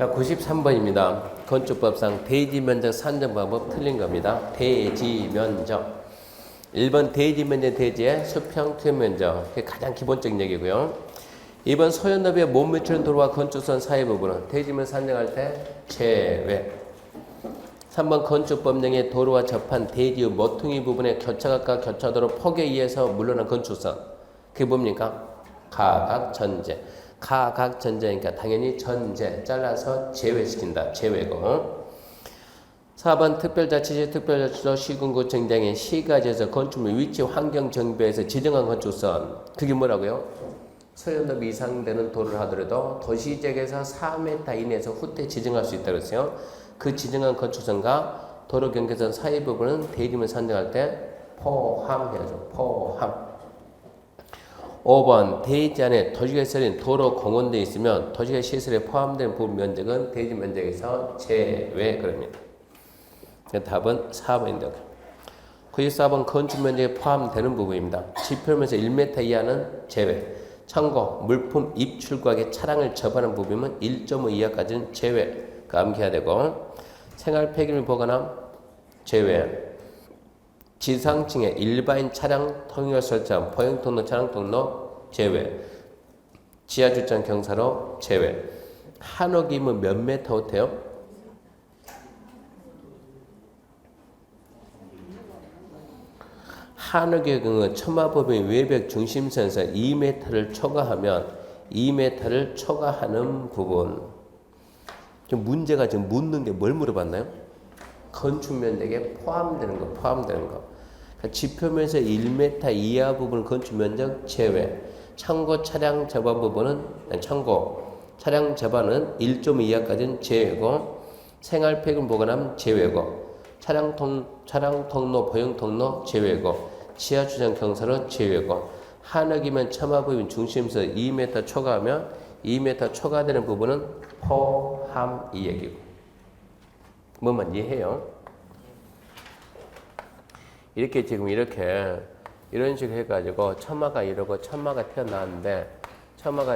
자, 93번입니다. 건축법상 대지면적 산정 방법 틀린 겁니다. 대지면적. 1번 대지면적 대지의 수평 투면적. 그게 가장 기본적인 얘기고요. 2번 소연업의 못 미치는 도로와 건축선 사이 부분은 대지면 산정할 때 제외. 3번 건축법령의 도로와 접한 대지의 모퉁이 부분의 교차각과 교차도로 폭에 의해서 물러난 건축선. 그게 뭡니까? 가각전제. 가각전제니까 당연히 전제 잘라서 제외시킨다. 제외고. 4번 특별자치시 특별자치도 시군구청장의 시가지에서 건축물 위치 환경정비에서 지정한 건축선. 그게 뭐라고요? 소연업 이상 되는 도로를 하더라도 도시지역에서 4m 이내에서 후퇴 지정할 수 있다고 했어요. 그 지정한 건축선과 도로 경계선 사이 부분은 대지면 산정할 때 포함해야죠. 포함. 5번 대지 안에 도시개설인 도로 공원되어 있으면 도시개시설에 포함된 부분 면적은 대지 면적에서 제외 그럽니다. 답은 4번인데요. 94번 건축 면적에 포함되는 부분입니다. 지표면에서 1m 이하는 제외. 참고 물품 입출구하게 차량을 접하는 부분은 1.5 이하까지는 제외. 그 암기해야 되고 생활 폐기물 보관함 제외. 지상층에 일반인 차량 통행을 설치한 포용통로 차량 통로 제외. 지하주차장 경사로 제외. 한옥이면 몇 메타 호텔요? 한옥의 경우 처마법인 외벽 중심선에서 2m를 초과하면 2m를 초과하는 부분. 좀 문제가 지금 묻는 게 뭘 물어봤나요? 건축 면적에 포함되는 거, 포함되는 거. 지표면에서 1m 이하 부분 건축 면적 제외. 참고 차량 접안 부분은 참고 차량 접안은 1.5 이하까지는 제외고 생활 폐기물 보관함 제외고 차량 통로 보행 통로 제외고 지하 주차장 경사로 제외고 한옥이면 처마법인 중심에서 2m 초과하면 2m 초과되는 부분은 포함 이 얘기고. 뭐만 이해해요? 이렇게 지금 이런 식으로 해가지고 처마가 이러고 처마가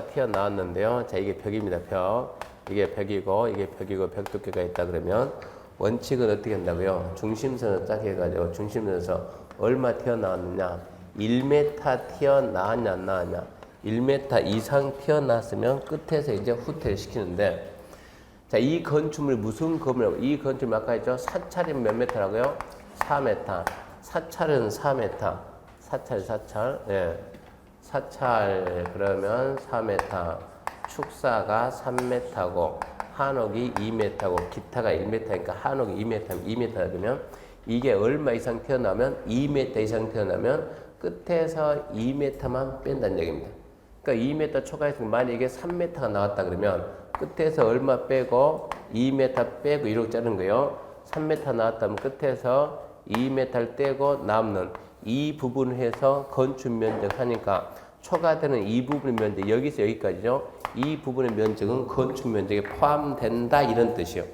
튀어나왔는데요. 자, 이게 벽입니다. 벽. 이게 벽이고 이게 벽이고 벽 두께가 있다 그러면 원칙은 어떻게 한다고요? 중심선을 딱 해가지고 중심선에서 얼마 튀어나왔느냐? 1m 튀어나왔냐 안 나왔냐? 1m 이상 튀어나왔으면 끝에서 이제 후퇴를 시키는데 자, 이 건축물 무슨 건물이라고? 이 건축물 아까 했죠? 사찰이면 몇 m라고요? 4m. 사찰은 4m. 사찰. 예. 사찰 그러면 4m. 축사가 3m고 한옥이 2m고 기타가 1m니까 한옥이 2m 그러면 이게 얼마 이상 튀어나오면 2m 이상 튀어나오면 끝에서 2m만 뺀다는 얘기입니다. 그러니까 2m 초과했으면 만약에 이게 3m가 나왔다 그러면 끝에서 얼마 빼고 2m 빼고 이렇게 자르는 거예요. 3m 나왔다면 끝에서 2m를 떼고 남는 이 부분을 해서 건축 면적 하니까 초과되는 이 부분의 면적 여기서 여기까지죠. 이 부분의 면적은 건축 면적에 포함된다 이런 뜻이요.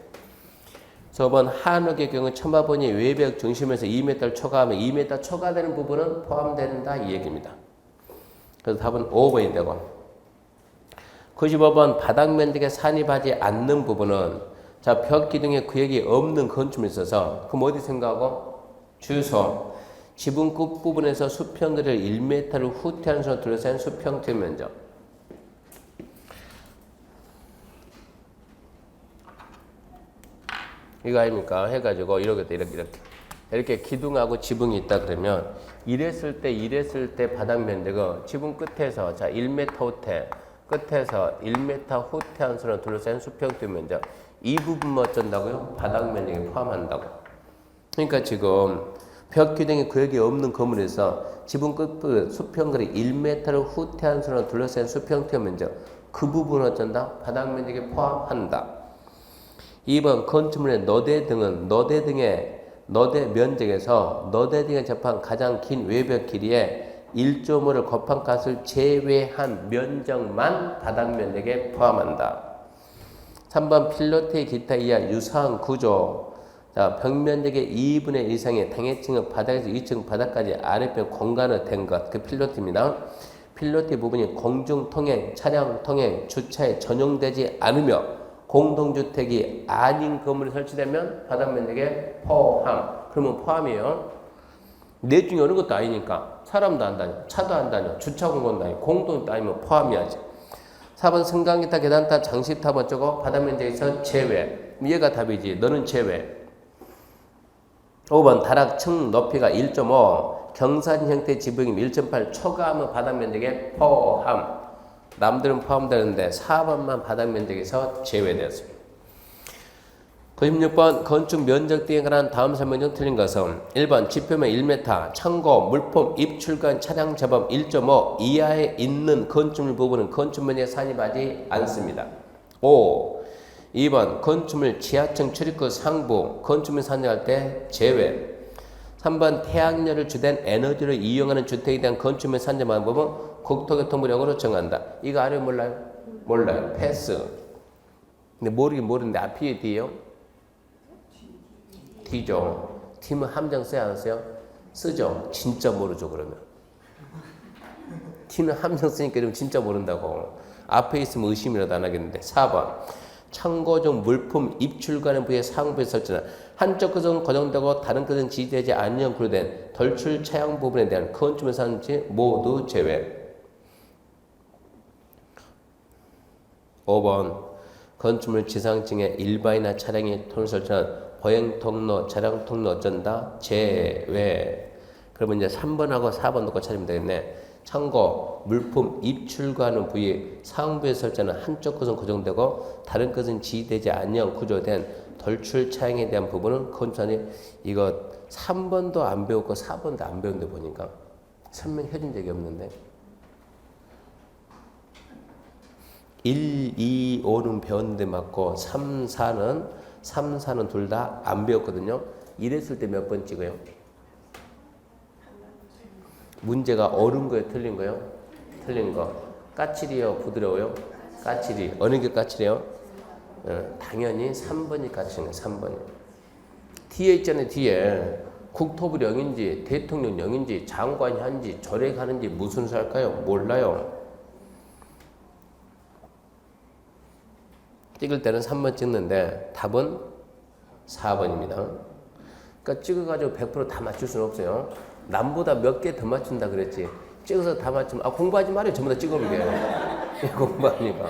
저번 한옥의 경우 처마본이 외벽 중심에서 2m를 초과하면 2m 초과되는 부분은 포함된다 이 얘기입니다. 그래서 답은 5번이 되고 95번 바닥 면적에 산입하지 않는 부분은 자, 벽 기둥에 구역이 없는 건축물이 있어서 그럼 어디 생각하고? 주소 지붕 끝부분에서 수평거리를 1m를 후퇴하는 선으로 둘러싼 수평 면적. 이거 아닙니까? 해가지고 이렇게 기둥하고 지붕이 있다 그러면 이랬을 때 바닥 면적은 지붕 끝에서 자 1m 후퇴 끝에서 1m 후퇴한 선으로 둘러싼 수평 면적 이 부분만 어쩐다고요? 바닥 면적에 포함한다고. 그러니까 지금 벽 기둥의 구역이 없는 건물에서 지붕 끝부분 수평거리 1m를 후퇴한 선으로 둘러싼 수평 면적 그 부분을 어쩐다? 바닥 면적에 포함한다. 2번 건축물의 너대 등은 너대 면적에서 너대 등에 접한 가장 긴 외벽 길이에 1.5를 곱한 값을 제외한 면적만 바닥 면적에 포함한다. 3번 필로티의 기타 이하 유사한 구조. 자, 벽 면적의 2분의 1 이상의 당해층은 바닥에서 2층 바닥까지 아랫벽 공간화 된 것. 그 필로티입니다. 필로티 부분이 공중 통행, 차량 통행, 주차에 전용되지 않으며 공동주택이 아닌 건물이 설치되면 바닥 면적에 포함. 그러면 포함이에요. 내 중에 어느 것도 아니니까. 사람도 안 다녀, 차도 안 다녀, 주차 공간도 아니고 공동도 아니면 포함이야지. 4번 승강기타, 계단타, 장식탑 어쩌고 바닥 면적에서 제외. 얘가 답이지. 너는 제외. 5번 다락층 높이가 1.5, 경사진 형태의 지붕이면 1.8, 초과하면 바닥 면적에 포함. 남들은 포함되는데 4번만 바닥 면적에서 제외되었습니다. 96번 건축 면적 등에 관한 다음 설명 중 틀린 것은 1번 지표면 1m, 창고, 물품, 입출간 차량 재범 1.5 이하에 있는 건축물 부분은 건축면에 산입하지 않습니다. 5. 2번 건축물 지하층 출입구 상부 건축물 산정할 때 제외. 3번 태양열을 주된 에너지를 이용하는 주택에 대한 건축물 산정 방법은 국토교통부령으로 정한다. 이거 아래 몰라요? 몰라요. 패스. 근데 모르긴 모르는데 앞이 D요? D죠. D면 함정 써야 안 써요? 쓰죠. 진짜 모르죠 그러면. D는 함정 쓰니까 이러면 진짜 모른다고. 앞에 있으면 의심이라도 안 하겠는데. 4번 창고중 물품 입출가는 부의 상부에 설치는 한쪽 끝은 고정되고 다른 끝은 지지되지 않는 구조된 덜출 차양 부분에 대한 건축물 산지 모두 제외. 5번 건축물 지상층에 일반이나 차량이 통로 설치한 보행 통로, 차량 통로 어쩐다 제외. 그러면 이제 3번하고 4번 놓고 찾으면 되겠네. 창고, 물품 입출가하는 부위 상부에 설치하는 한쪽 것은 고정되고 다른 것은 지지되지 않는 구조된 덜출 차양에 대한 부분은 건축안이 이거 3번도 안 배웠고 4번도 안 배운데 보니까 설명해 준 적이 없는데 1, 2, 5는 배웠는데 맞고 3, 4는 둘 다 안 배웠거든요. 이랬을 때 몇 번 찍어요? 문제가 옳은 거예요? 틀린 거예요? 틀린 거. 까칠이요? 부드러워요? 까칠이. 어느 게 까칠해요? 당연히 3번이 까칠해요. 3번이. 뒤에 있잖아요. 뒤에. 국토부령인지 대통령령인지 장관이 한지 절에 가는지 무슨 수할까요? 몰라요. 찍을 때는 3번 찍는데 답은 4번입니다. 그러니까 찍어가지고 100% 다 맞출 수는 없어요. 남보다 몇 개 더 맞춘다 그랬지. 찍어서 다 맞추면 공부하지 말아요. 전부 다 찍으면 돼요. 공부하니까.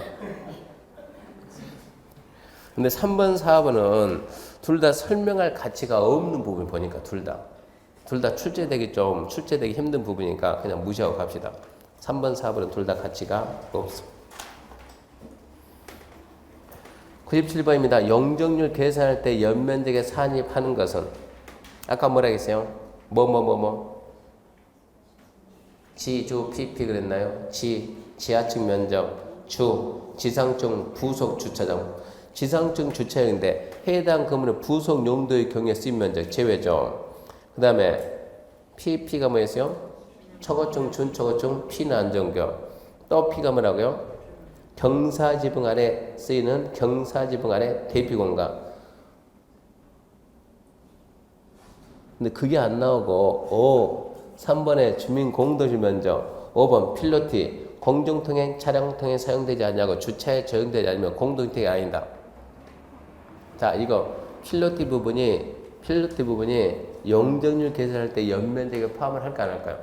근데 3번, 4번은 둘 다 설명할 가치가 없는 부분 보니까 둘 다 출제되기 힘든 부분이니까 그냥 무시하고 갑시다. 3번, 4번은 둘 다 가치가 없습니다. 97번입니다. 용적률 계산할 때 연면적에 산입하는 것은 아까 뭐라 했어요? 지, 주, PP 그랬나요? 지하층 면적, 주, 지상층 부속 주차장. 지상층 주차장인데 해당 건물의 부속 용도의 경우에 쓰인 면적 제외죠. 그 다음에 PP가 뭐였어요? 초고층, 준초고층, P는 안정교. 또 P가 뭐라고요? 경사지붕 아래 쓰이는 경사지붕 아래 대피공간. 근데 그게 안 나오고 3번에 주민공동실 면적, 5번 필로티 공중통행 차량통행 사용되지 않냐고 주차에 적용되지 않으면 공동주택이 아니다. 자, 이거 필로티 부분이 용적률 계산할 때 연면적에 포함을 할까 안 할까요?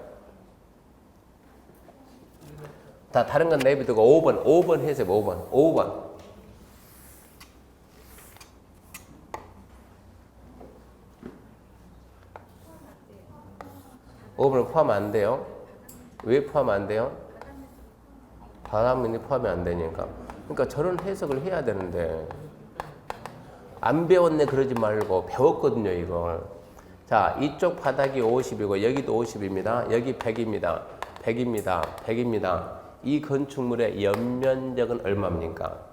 자, 다른 건 내비두고 5번 해서 5번. 5번은 포함 안 돼요. 왜 포함 안 돼요? 바람이 포함이 안 되니까. 그러니까 저런 해석을 해야 되는데 안 배웠네 그러지 말고 배웠거든요 이걸. 자, 이쪽 바닥이 50이고 여기도 50입니다. 여기 100입니다. 100입니다. 이 건축물의 연면적은 얼마입니까?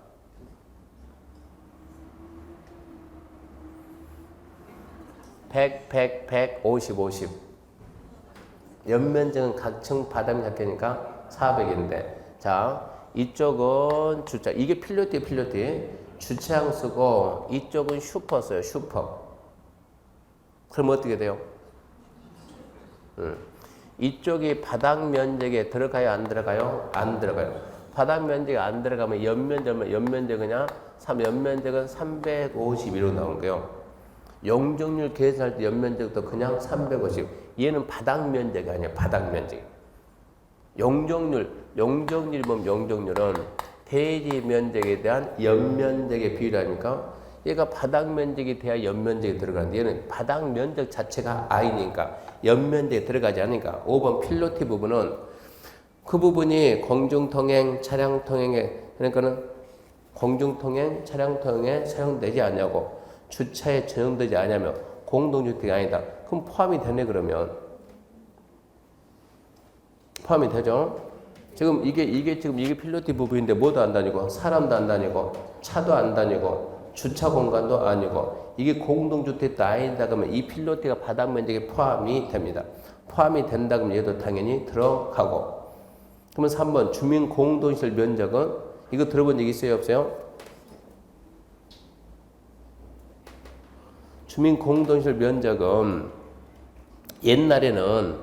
100, 50. 연면적은 각 층 바닥이 같으니까 400인데. 자, 이쪽은 주차. 이게 필로티. 주차장 쓰고 이쪽은 슈퍼 써요. 슈퍼. 그럼 어떻게 돼요? 이쪽이 바닥 면적에 들어가요? 안 들어가요? 안 들어가요. 바닥 면적이 안 들어가면 연면적은 그냥 연면적은 351로 나온 거예요. 용적률 계산할 때 연면적도 그냥 350. 얘는 바닥 면적이 아니에요. 바닥 면적. 용적률 보면 용적률은 대지 면적에 대한 연면적의 비율이니까 얘가 바닥 면적이 돼야 연면적이 들어가는데 얘는 바닥 면적 자체가 I니까 연면적에 들어가지 않으니까 5번 필로티 부분은 그 부분이 공중통행, 차량통행에 그러니까는 공중통행, 차량통행에 사용되지 않냐고 주차에 전용되지 않냐면 공동주택이 아니다. 그럼 포함이 되네 그러면 포함이 되죠. 지금 이게 필로티 부분인데 뭐도 안 다니고 사람도 안 다니고 차도 안 다니고 주차 공간도 아니고 이게 공동주택도 아니다 그러면 이 필로티가 바닥 면적에 포함이 됩니다. 포함이 된다 그러면 얘도 당연히 들어가고. 그러면 3번 주민 공동시설 면적은 이거 들어본 적 있어요 없어요? 주민 공동시설 면적은 옛날에는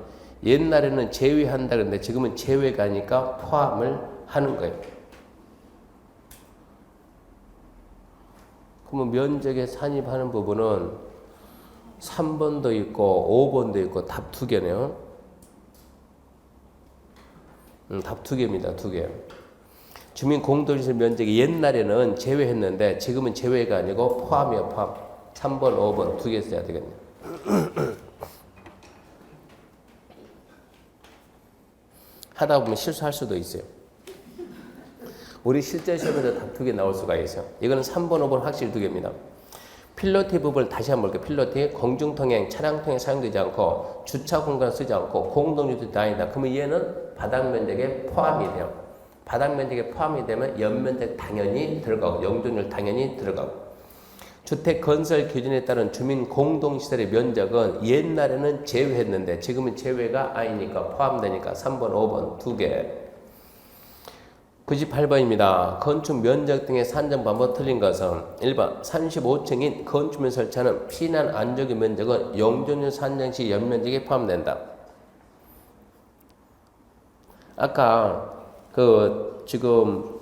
제외한다 그랬는데 지금은 제외가 아니까 포함을 하는 거예요. 그러면 면적에 산입하는 부분은 3번도 있고 5번도 있고 답 2개네요. 답 2개입니다. 2개. 주민 공동시설 면적이 옛날에는 제외했는데 지금은 제외가 아니고 포함이에요. 포함. 3번, 5번 2개 써야 되겠네요. 하다 보면 실수할 수도 있어요. 우리 실제 시험에도 답 2개 나올 수가 있어요. 이거는 3번, 5번 확실히 2개입니다. 필로티 부분을 다시 한번 볼게요. 필로티 공중통행, 차량통행 사용되지 않고 주차 공간 쓰지 않고 공동주택 다니다. 그러면 얘는 바닥 면적에 포함이 돼요. 바닥 면적에 포함이 되면 연면적 당연히 들어가고 용적률 당연히 들어가고. 주택 건설 기준에 따른 주민 공동시설의 면적은 옛날에는 제외했는데 지금은 제외가 아니니까 포함되니까 3번, 5번 2개. 98번입니다. 건축 면적 등의 산정 방법 틀린 것은 1번 35층인 건축물 설치하는 피난 안정기 면적은 용적률 산정 시 연면적에 포함된다. 아까 지금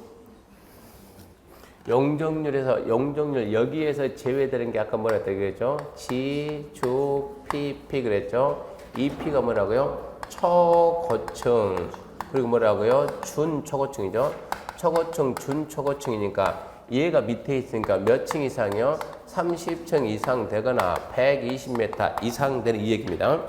용적률 여기에서 제외되는 게 아까 뭐라 했죠? 지, 주, 피 그랬죠? 이 피가 뭐라고요? 초고층 그리고 뭐라고요? 준초고층이죠? 초고층, 준초고층이니까 얘가 밑에 있으니까 몇 층 이상이요? 30층 이상 되거나 120m 이상 되는 이 얘기입니다.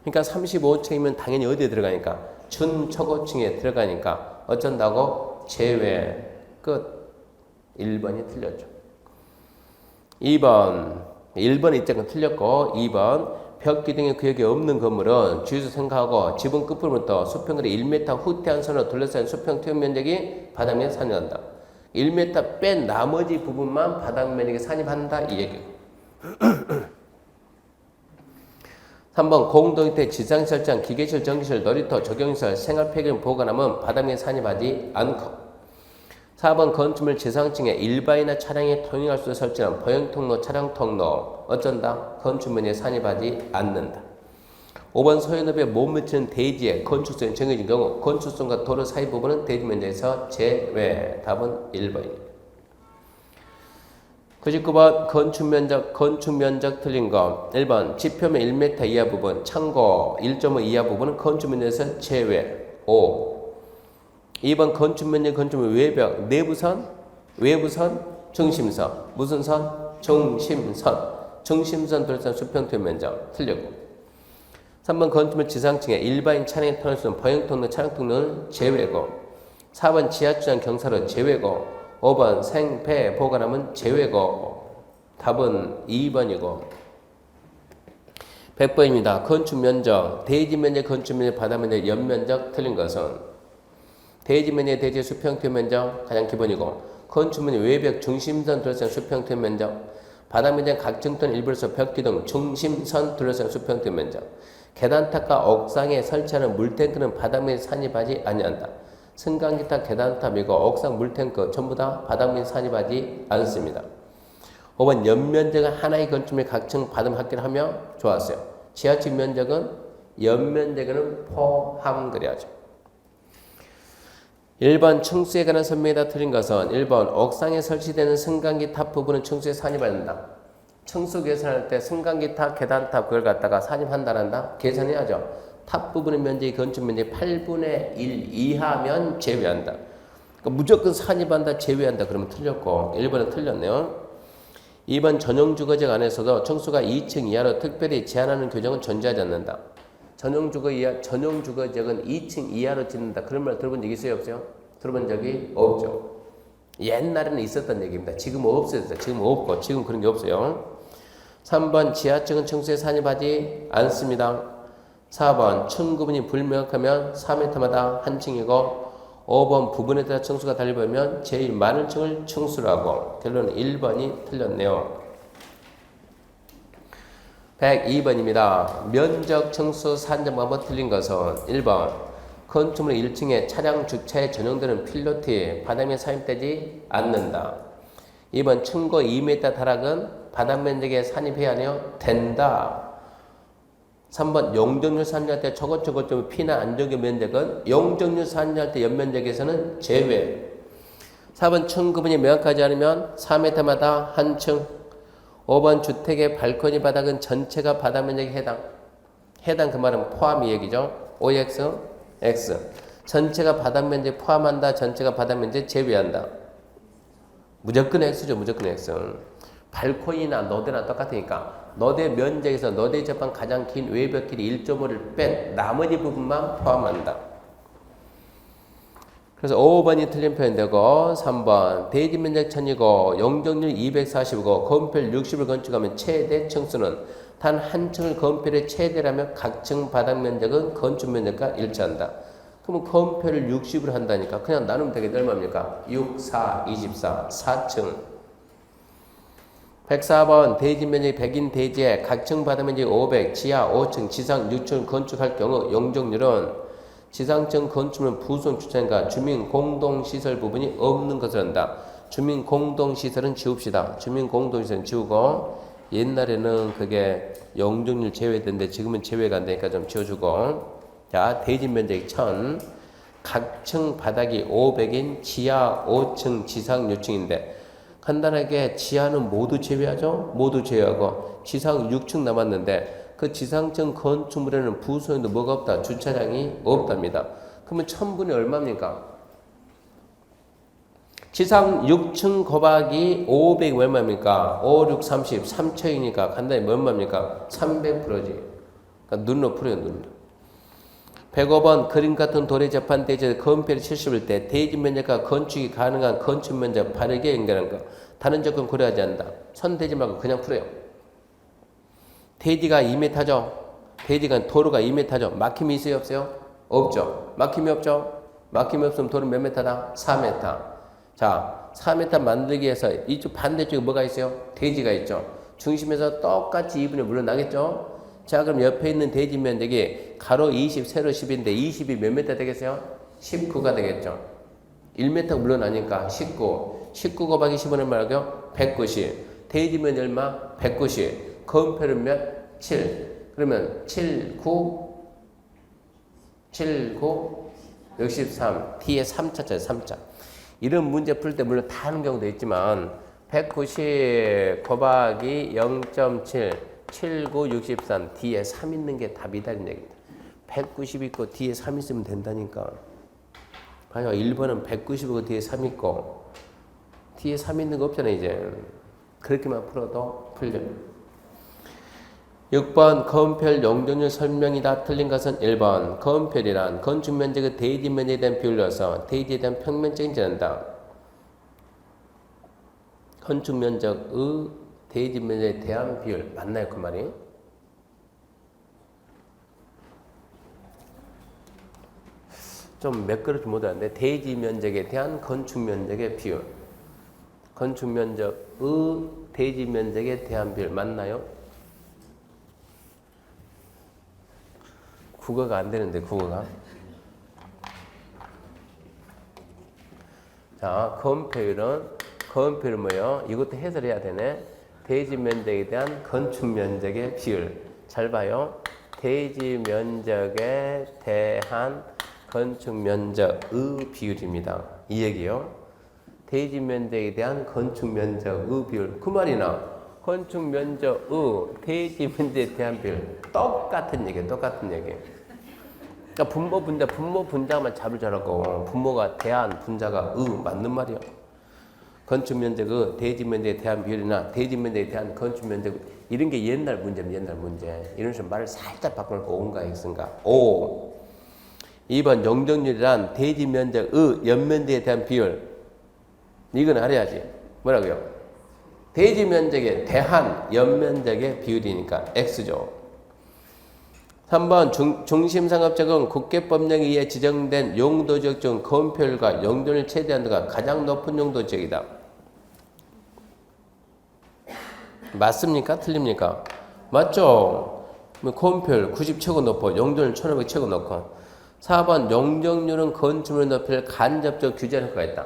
그러니까 35층이면 당연히 어디에 들어가니까? 준초고층에 들어가니까 어쩐다고? 제외. 끝. 1번이 틀렸죠. 1번 입장은 틀렸고 2번 벽기 등의 구역이 없는 건물은 주유소 생각하고 지붕 끝부분부터 수평거리 1m 후퇴한 선으로 둘러싼 수평 투영 면적이 바닥면에 산입한다. 1m 뺀 나머지 부분만 바닥 면적에 산입한다 이 얘기예요. 3번 공동주택 지상설정, 기계시설, 전기시설, 놀이터, 적용시설, 생활폐기물 보관함은 바닥면에 산입하지 않고 4번 건축물 지상층에 일반이나 차량이 통행할 수 있는 설치한 보행통로, 차량통로 어쩐다? 건축면에 산입하지 않는다. 5번 소유업에 못 미치는 대지의 건축성이 정해진 경우 건축성과 도로 사이 부분은 대지 면적에서 제외. 답은 1번입니다. 99번 건축면적 틀린 거 1번 지표면 1m 이하 부분 창고 1.5 이하 부분은 건축면적에서 제외. 5. 2번 건축면적 건축물 외벽 내부선 외부선 중심선 무슨 선? 중심선 둘러싼 수평투영 면적 틀렸고 3번 건축물 지상층에 일반인 차량이 통할 수 있는 보행통로 차량통로는 제외고 4번 지하주차장 경사로 제외고 5번 생폐 보관함은 제외고 답은 2번이고 100번입니다. 건축면적 대지면적 건축면적 바다면적 연면적 틀린 것은 대지면적 대지 수평투영 면적 가장 기본이고 건축물의 외벽 중심선 둘러싼 수평투영 면적 바닥면적 각층선 일부에서 벽기 등 중심선 둘러싼 수평투영 면적 계단탑과 옥상에 설치하는 물탱크는 바닥면에 산입하지 아니한다. 승강기탑 계단탑이고 옥상 물탱크 전부 다 바닥면에 산입하지 않습니다. 5번 연면적은 하나의 건축물 각층 받음 합계를 하며 좋았어요. 지하층 면적은 연면적에는 포함 그래야죠. 1번 청수에 관한 설명이 다 틀린 것은 1번 옥상에 설치되는 승강기 탑 부분은 청수에 산입한다. 청수 계산할 때 승강기 탑, 계단 탑 그걸 갖다가 산입한다란다. 계산해야죠. 탑 부분의 면적이 건축 면적이 8분의 1 이하면 제외한다. 그러니까 무조건 산입한다, 제외한다 그러면 틀렸고 1번은 틀렸네요. 2번 전용주거지역 안에서도 청수가 2층 이하로 특별히 제한하는 규정은 존재하지 않는다. 전용주거지역은 2층 이하로 짓는다. 그런 말 들어본 적 있어요? 없어요? 들어본 적이 없죠. 옛날에는 있었던 얘기입니다. 지금은 없어졌어요. 지금은 없고 지금 그런 게 없어요. 3번 지하층은 청수에 산입하지 않습니다. 4번 층 구분이 불명확하면 4m마다 한 층이고 5번 부분에 따라 층수가 달리보면 제일 많은 층을 층수라고. 결론은 1번이 틀렸네요. 102번입니다. 면적 층수 산정 방법 틀린 것은 1번 건축물 1층에 차량 주차에 전용되는 필로티 바닥에 산입되지 않는다. 2번 층고 2m 다락은 바닥 면적에 산입해야 하네요. 된다. 3번 용적률 산정할 때 저것 피나 안정적 면적은 용적률 산정할 때 연면적에서는 제외. 4번 층 구분이 명확하지 않으면 4m마다 한 층. 5번 주택의 발코니 바닥은 전체가 바닥 면적에 해당 그 말은 포함 이 얘기죠. OX, X. 전체가 바닥 면적 포함한다. 전체가 바닥 면적 제외한다. 무조건 X죠. 무조건 X. 발코니나 너대나 똑같으니까 너대 면적에서 너대 접한 가장 긴 외벽 길이 1.5를 뺀 나머지 부분만 포함한다. 그래서 5번이 틀린 표현 되고 3번 대지 면적 1000이고 용적률 240이고 건폐율 60을 건축하면 최대 층수는 단 한 층을 건폐율의 최대라면 각 층 바닥 면적은 건축 면적과 일치한다. 그러면 건폐율을 60으로 한다니까 그냥 나누면 되겠네. 얼마입니까? 6, 4, 24, 4층. 104번 대지 면적이 100인 대지에 각층 바닥 면적이 500, 지하 5층, 지상 6층을 건축할 경우 용적률은 지상층 건축물은 부속 주차장과 주민 공동시설 부분이 없는 것을 한다. 주민 공동시설은 지웁시다. 주민 공동시설은 지우고 옛날에는 그게 용적률 제외되는데 지금은 제외가 안 되니까 좀 지워주고. 자, 대지 면적이 1000, 각층 바닥이 500인 지하 5층, 지상 6층인데 간단하게 지하는 모두 제외하죠. 모두 제외하고 지상 6층 남았는데 그 지상층 건축물에는 부수에도 뭐가 없다? 주차장이 없답니다. 그러면 1000분의 얼마입니까? 지상 6층 곱하기 500이 얼마입니까? 5, 6, 30, 3층이니까 간단히 얼마입니까? 300%지. 그러니까 눈으로 풀어요. 눈으로. 105번 그림 같은 도래 재판 대지에서 건폐율이 70일 때 대지 면적과 건축이 가능한 건축 면적 바르게 연결한 거. 다른 조건 고려하지 않는다. 손 대지 말고 그냥 풀어요. 대지가 2m죠. 대지가 도로가 2m죠. 막힘이 있어요? 없어요? 없죠. 막힘이 없죠. 막힘이 없으면 도로 몇 m다? 4m. 자, 4m 만들기 위해서 이쪽 반대쪽에 뭐가 있어요? 대지가 있죠. 중심에서 똑같이 2분의 물러나겠죠. 자, 그럼 옆에 있는 대지 면적이 가로 20, 세로 10인데 20이 몇 m 되겠어요? 19가 되겠죠. 1m 물러나니까 19. 19 곱하기 10은 얼마라고요? 190. 대지 면적 얼마? 190. 건폐율은 몇? 7. 그러면 7, 9, 63. T에 3차짜리 3차. 이런 문제 풀 때 물론 다 하는 경우도 있지만 190 곱하기 0.7 79, 63 뒤에 3 있는 게 답이다는 얘기입니다. 190 있고 뒤에 3 있으면 된다니까. 봐요. 1번은 190이고 뒤에 3 있고 뒤에 3 있는 거 없잖아요. 이제 그렇게만 풀어도 풀려요. 6번 건폐율 용적률 설명이 다 틀린 것은 1번 건폐율이란 건축 면적의 대지 면적에 대한 비율로서 대지에 대한 평면적인 지한다. 건축 면적의 대지 면적에 대한 비율 맞나요? 그 말이? 좀 매끄럽지 못하는데 대지 면적에 대한 건축 면적의 비율. 건축 면적의 대지 면적에 대한 비율 맞나요? 국어가 안 되는데 국어가. 자, 건폐율은 뭐예요? 이것도 해설해야 되네. 대지 면적에 대한 건축 면적의 비율. 잘 봐요. 대지 면적에 대한 건축 면적의 비율입니다. 이 얘기요. 대지 면적에 대한 건축 면적의 비율. 그 말이나 건축 면적의 대지 면적에 대한 비율. 똑같은 얘기예요. 똑같은 얘기. 그러니까 분모 분자만 잡을 줄 알고 분모가 대한 분자가 맞는 말이요. 건축 면적의 대지 면적에 대한 비율이나 대지 면적에 대한 건축 면적 이런 게 옛날 문제입니다. 옛날 문제. 이런 식으로 말을 살짝 바꿔놓고 온가 X인가. 5. 2번 용적률이란 대지 면적의 연면적에 대한 비율. 이건 알아야지. 뭐라고요? 대지 면적에 대한 연면적의 비율이니까 X죠. 3번 중심상업적은 국계법령에 의해 지정된 용도지역 중 건폐율과 용적률을 최대한 데가 가장 높은 용도지역이다. 맞습니까? 틀립니까? 맞죠? 건폐율 90 최고 높고 용적률 1500 최고 높고. 4번 용적률은 건축물의 높이를 간접적으로 규제하는 효과가 있다.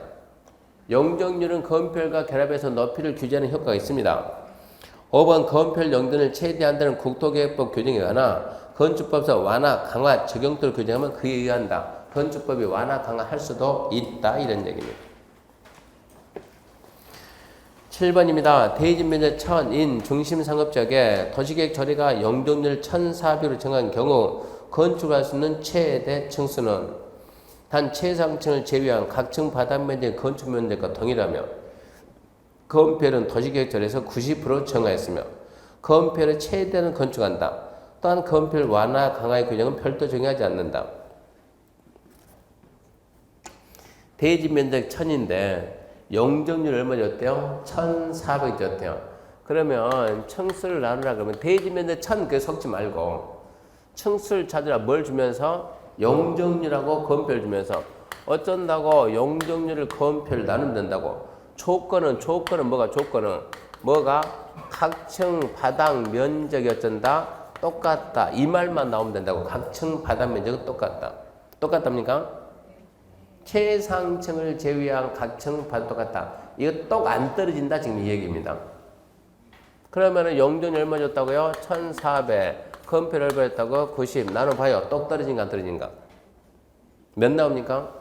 용적률은 건폐율과 결합해서 높이를 규제하는 효과가 있습니다. 5번 건폐율 용적률을 최대한다는 국토계획법 규정에 관한 건축법에서 완화, 강화, 적용도를 규정하면 그에 의한다. 건축법이 완화, 강화할 수도 있다. 이런 얘기입니다. 7번입니다. 대지 면적 1000인 중심상업지역에 도시계획 조례가 용적률 1400으로 정한 경우 건축할 수 있는 최대 층수는 단 최상층을 제외한 각 층 바닥면적의 건축면적과 동일하며 건폐율은 도시계획 조례에서 90% 정하였으며 건폐율의 최대는 건축한다. 또한 건폐율 완화, 강화의 규정은 별도 정하지 않는다. 대지 면적 1000인데 용적률 얼마 줬대요? 1400 줬대요. 그러면 층수를 나누라 그러면 대지 면적 1000 그 섞지 말고 층수를 찾으라 뭘 주면서 용적률하고 건폐율 주면서 어쩐다고 용적률을 건폐율 나누면 된다고. 조건은 뭐가 각층 바닥 면적이 어쩐다? 똑같다. 이 말만 나오면 된다고. 각층 바닥 면적은 똑같다. 똑같답니까? 최상층을 제외한 각층 바닥 똑같다. 이거 똑 안 떨어진다. 지금 이 얘기입니다. 그러면은 용적률 얼마 줬다고요? 1400. 건폐율 얼마 줬다고? 90. 나눠봐요. 똑 떨어진가 안 떨어진가? 몇 나옵니까?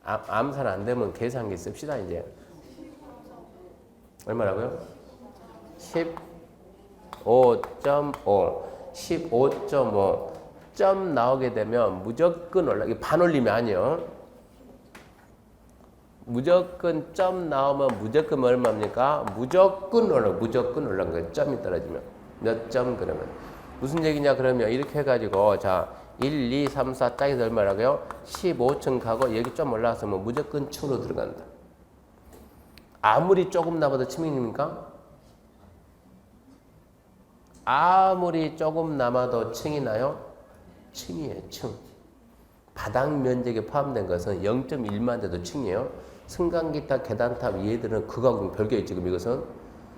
암산 안 되면 계산기 씁시다 이제. 얼마라고요? 15.5. 15.5. 점 나오게 되면 무조건 올라. 이게 반올림이 아니에요. 무조건 점 나오면 무조건 얼마입니까? 무조건 올라간 거예요. 점이 떨어지면. 몇 점 그러면. 무슨 얘기냐 그러면 이렇게 해가지고 자 1, 2, 3, 4 짝에서 얼마라고요? 15층 가고 여기 좀 올라왔으면 무조건 층으로 들어간다. 아무리 조금 남아도 층입니까? 아무리 조금 남아도 층이 나요? 층이에요. 층. 바닥 면적에 포함된 것은 0.1만 돼도 층이에요. 승강기타 계단탑 얘들은 그거하고 별개예요. 지금 이것은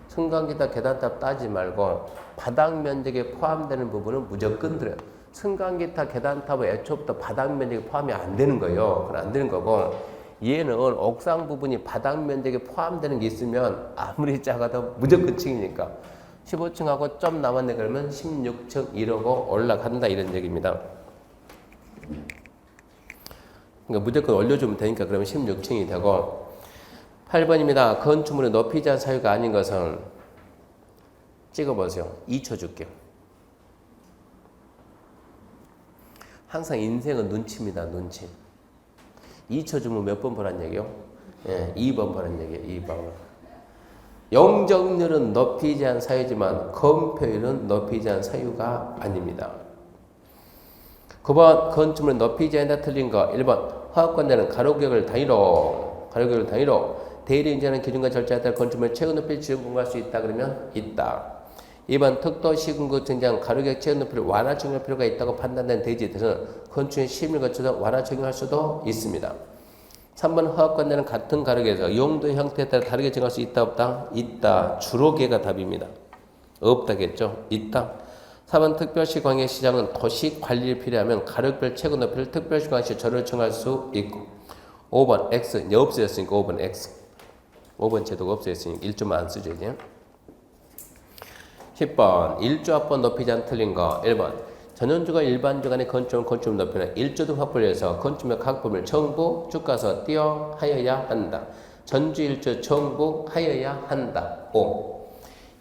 승강기타 계단탑 따지 말고 바닥 면적에 포함되는 부분은 무조건 들어요. 승강기타 계단탑은 애초부터 바닥 면적에 포함이 안 되는 거예요. 그건 안 되는 거고 얘는 옥상 부분이 바닥 면적에 포함되는 게 있으면 아무리 작아도 무조건 층이니까 15층하고 좀 남았네 그러면 16층 이러고 올라간다 이런 얘기입니다. 그러니까 무조건 올려주면 되니까 그러면 16층이 되고 8번입니다. 건축물의 높이 제한 사유가 아닌 것은 찍어보세요. 2초 줄게요. 항상 인생은 눈치입니다. 눈치. 2초 주면 몇 번 보란 얘기요? 예, 2번 보란 얘기예요. 2번. 용적률은 높이 제한 사유지만 건폐율은 높이 제한 사유가 아닙니다. 9번 건축물은 높이 제한다 틀린 거. 1번 화학관대는 가로격을 단위로 대리 인정하는 기준과 절차에 따라 건축물 최고 높이를 지정할 수 있다 그러면 있다. 2번 특도 시군구 증장 가로격 최고 높이를 완화 적용할 필요가 있다고 판단된 대지에 대해서는 건축의 시험을 거쳐서 완화 적용할 수도 있습니다. 3번 화학관대는 같은 가로격에서 용도의 형태에 따라 다르게 정할 수 있다 없다? 있다. 주로 개가 답입니다. 없다겠죠? 있다. 4번 특별시 광역시장은 도시 관리를 필요하면 가로별 최고 높이를 특별시 광역시 전을 정할 수 있고 5번 X 이제 없어졌으니까 5번 X 5번 제도가 없어졌으니까 1조만 안 쓰죠 이제 10번 1조 앞번 높이 제한 틀린 거 1번 전원주가 일반주 간의 건축물 건축물 높이는 1조 등 확보를 해서 건축물 각범을 정부 주가서 띄어하여야 한다. 전주 1조 정부 하여야 한다. 5.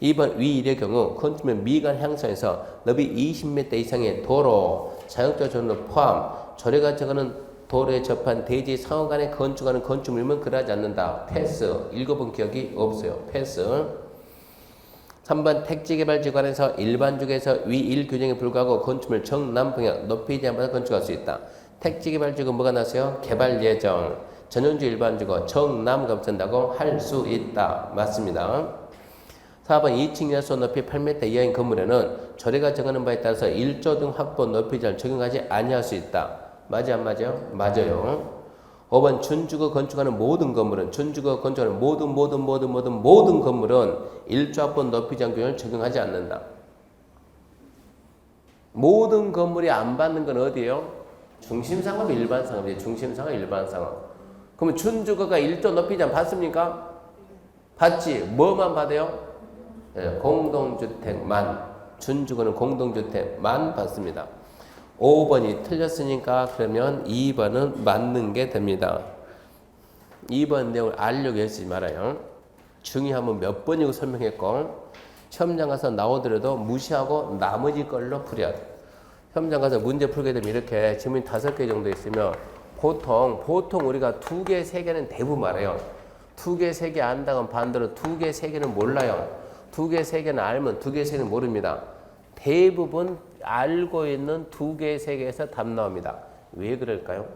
2번 위 일의 경우 건축물 미관 향상에서 너비 20m 이상의 도로, 자연적 전로 포함, 조례가 정하는 도로에 접한 대지 상호 간에 건축하는 건축물이면 그러하지 않는다. 패스. 읽어본 기억이 없어요. 패스. 3번 택지개발지구간에서 일반주에서 위1 규정에 불구하고 건축물 정남방향 높이 제한받아 건축할 수 있다. 택지개발지구 뭐가 나서요? 개발예정. 전용주 일반주거 정남감 쓴다고 할 수 있다. 맞습니다. 4번 2층 야소 높이 8m 이하인 건물에는 조례가 정하는 바에 따라서 1조 등 확보 높이 제한을 적용하지 아니할 수 있다. 맞아 안 맞아요? 맞아요. 5번 준주거 건축하는 모든 건물은 준주거 건축하는 모든 건물은 1조 확보 높이 제한 규정을 적용하지 않는다. 모든 건물이 안 받는 건 어디예요? 중심상업 일반상업이에요. 중심상업 일반상업. 그러면 준주거가 1조 높이 제한 받습니까? 받지. 뭐만 받아요? 네, 공동주택만. 준주거는 공동주택만 받습니다. 5번이 틀렸으니까 그러면 2번은 맞는 게 됩니다. 2번 내용을 알려고 했지 말아요. 중요하면 몇 번이고 설명했고 시험장 가서 나오더라도 무시하고 나머지 걸로 풀어야 돼. 시험장 가서 문제 풀게 되면 이렇게 질문이 5개 정도 있으면 보통 우리가 2개, 3개는 대부분 알아요. 2개, 3개 안다면 반대로 2개, 3개는 몰라요. 2개, 3개는 알면 2개, 3개는 모릅니다. 대부분 알고 있는 2개, 3개에서 답 나옵니다. 왜 그럴까요?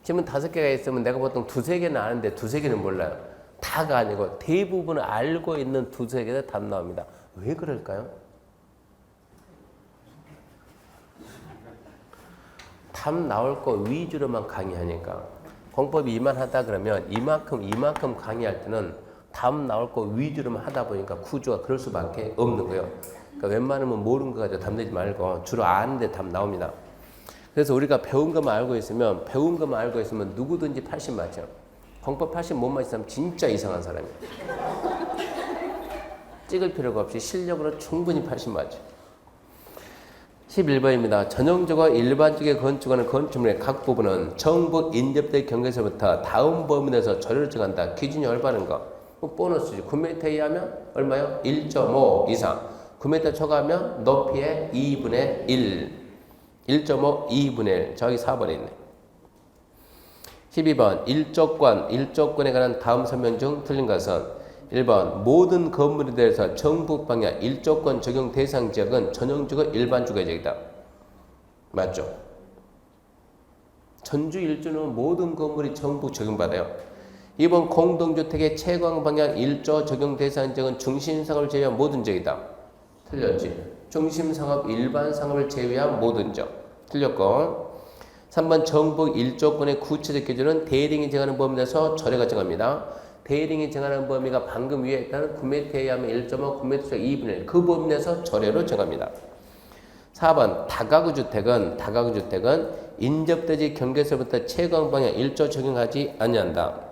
질문 5개가 있으면 내가 보통 2, 3개는 아는데 2, 3개는 몰라요. 다가 아니고 대부분 알고 있는 2, 3개에서 답 나옵니다. 왜 그럴까요? 답 나올 거 위주로만 강의하니까. 공법이 이만하다 그러면 이만큼 강의할 때는 답 나올 거 위주로만 하다 보니까 구조가 그럴 수밖에 없는 거예요. 그러니까 웬만하면 모르는 거 가지고 답 내지 말고 주로 아는데 답 나옵니다. 그래서 우리가 배운 것만 알고 있으면 누구든지 80 맞죠. 공법 80 못 맞은 사람 진짜 이상한 사람이에요. 찍을 필요가 없이 실력으로 충분히 80 맞죠. 11번입니다. 전형적으로 일반적인 건축하는 건축물의 각 부분은 정부 인접대 경계에서부터 다음 범위 내에서 조례를 정한다. 기준이 올바른 거. 보너스지. 9m 이하면 얼마요? 1.5 이상. 9m 초과하면 높이의 2분의 1. 1.5, 2분의 1. 저기 4번에 있네. 12번. 일조권에 관한 다음 설명 중 틀린 것은 1번. 모든 건물에 대해서 정부 방향 일조권 적용 대상 지역은 전용주거 일반주거 지역이다. 맞죠? 전주 1조는 모든 건물이 정부 적용받아요. 2번 공동주택의 채광 방향 1조 적용 대상 지역은 중심상업을 제외한 모든 지역이다. 틀렸지. 중심상업 일반상업을 제외한 모든 지역. 틀렸고. 3번 정부 1조권의 구체적 기준은 대리인이 정하는 범위 내에서 조례가 정합니다. 대리인이 정하는 범위가 방금 위에 있다는 9m에 의하면 1.5, 9m 속 2분의 1. 그 범위 내에서 조례로 정합니다. 4번 다가구 주택은 인접대지 경계에서부터 채광 방향 1조 적용하지 아니한다.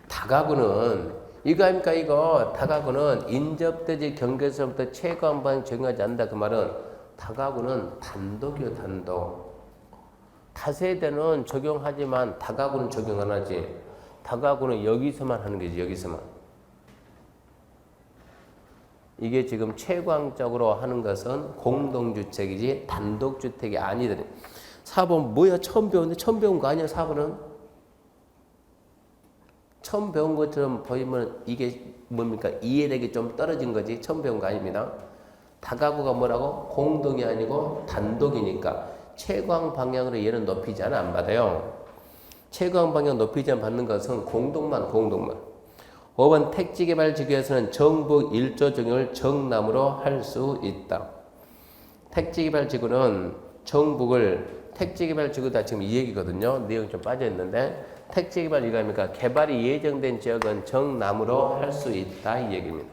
다가구는 이거 아닙니까? 이거 다가구는 인접대지 경계에서부터 채광 방향 적용하지 않는다. 그 말은 다가구는 단독이요. 단독. 다세대는 적용하지만 다가구는 적용 안 하지. 다가구는 여기서만 하는 거지. 여기서만. 이게 지금 채광적으로 하는 것은 공동주택이지 단독주택이 아니더니. 4번 뭐야? 처음 배운 거 아니야? 4번은? 처음 배운 것처럼 보이면 이게 뭡니까? 이해력이 좀 떨어진 거지. 처음 배운 거 아닙니다. 다가구가 뭐라고? 공동이 아니고 단독이니까 채광 방향으로 얘는 높이 제한 안 받아요. 채광 방향 높이 제한 받는 것은 공동만. 5번 택지개발지구에서는 정부 1조 적용을 정남으로 할 수 있다. 택지개발지구는 택지개발지구다 지금 이 얘기거든요. 내용이 좀 빠져있는데 택지개발 이거입니까? 개발이 예정된 지역은 정남으로 할 수 있다 이 얘기입니다.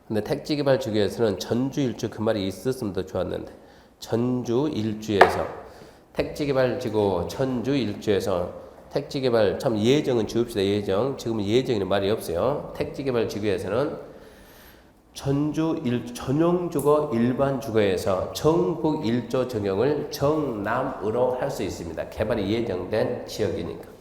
근데 택지개발 지구에서는 전주 일주 그 말이 있었으면 더 좋았는데 전주 일주에서 택지개발 지구 전주 일주에서 택지개발 참 예정은 지웁시다. 예정. 지금은 예정이라는 말이 없어요. 택지개발 지구에서는 전용주거 일반주거에서 정북 1조 적용을 정남으로 할 수 있습니다. 개발이 예정된 지역이니까.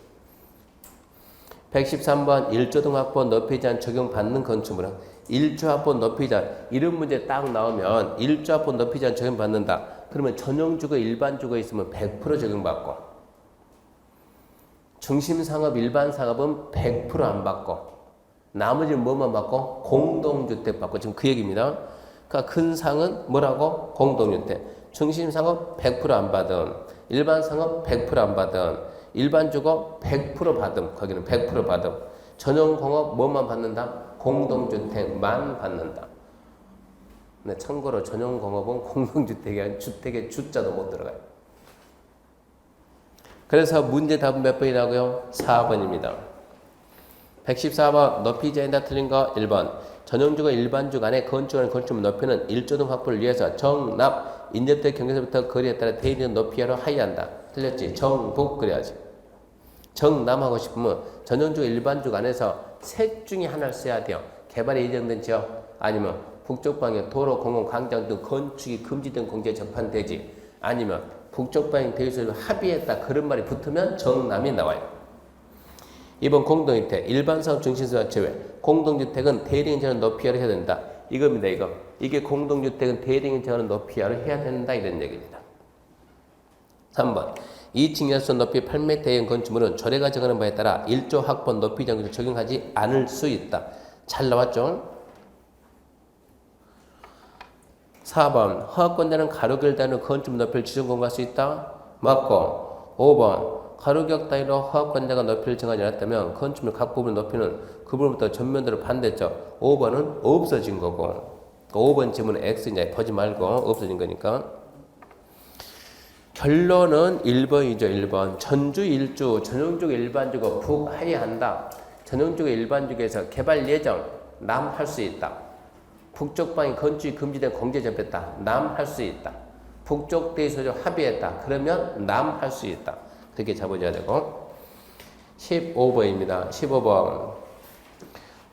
113번 1조 등 확보 높이 제한 적용받는 건축물은 1조 확보 높이 제한 이런 문제 딱 나오면 1조 확보 높이 제한 적용받는다. 그러면 전용주거 일반주거 있으면 100% 적용받고 중심상업 일반상업은 100% 안 받고 나머지는 뭐만 받고? 공동주택 받고 지금 그 얘기입니다. 그러니까 큰 상은 뭐라고? 공동주택. 중심상업 100% 안 받음. 일반상업 100% 안 받음. 일반주거 100% 받음. 거기는 100% 받음. 전용공업 뭐만 받는다? 공동주택만 받는다. 근데 참고로 전용공업은 공동주택이 아니라 주택의 주자도 못 들어가요. 그래서 문제 답은 몇 번이라고요? 4번입니다. 114번 높이 제한다 틀린 거 1번 전용주거 일반주 간의 건축하는 건축물 높이는 1조 등 확보를 위해서 정납 인접대 경계선부터 거리에 따라 대리는 높이하러 하이한다. 틀렸지? 정북 그래야지. 정남하고 싶으면 전용주거 일반주 간에서 셋 중에 하나를 써야 돼요. 개발이 예정된 지역 아니면 북쪽 방향 도로, 공원, 광장 등 건축이 금지된 공지에 접한되지 아니면 북쪽 방향 대유소를 합의했다 그런 말이 붙으면 정남이 나와요. 2번 공동주택 일반사업 중심지역 제외 공동주택은 대리인정을 높이하러 해야 된다. 이겁니다. 이게 공동주택은 대리인정을 높이하러 해야 된다 이런 얘기입니다. 3번 2층 이하선 높이 8m 이하의 건축물은 조례가 정하는 바에 따라 1조 확보 높이 정도를 적용하지 않을 수 있다. 잘 나왔죠? 4번 허가권자는 가로길 단위로 건축물 높이를 지정 공부할 수 있다. 맞고 5번 가로격 단위로 허가권자가 높이를 정하지 않았다면 건축물 각 부분 높이는 그 부분부터 전면으로 반대죠. 5번은 없어진 거고 5번 질문은 X냐 보지 말고 없어진 거니까 결론은 1번이죠. 1번 전주 1주 전용주거 일반주거 북하이한다. 전용주거 일반주거에서 개발 예정 남 할 수 있다. 북쪽 방이 건축이 금지된 공지에 접했다. 남 할 수 있다. 북쪽 대소적 합의했다. 그러면 남 할 수 있다. 그렇게 잡아줘야 되고 15번입니다. 15번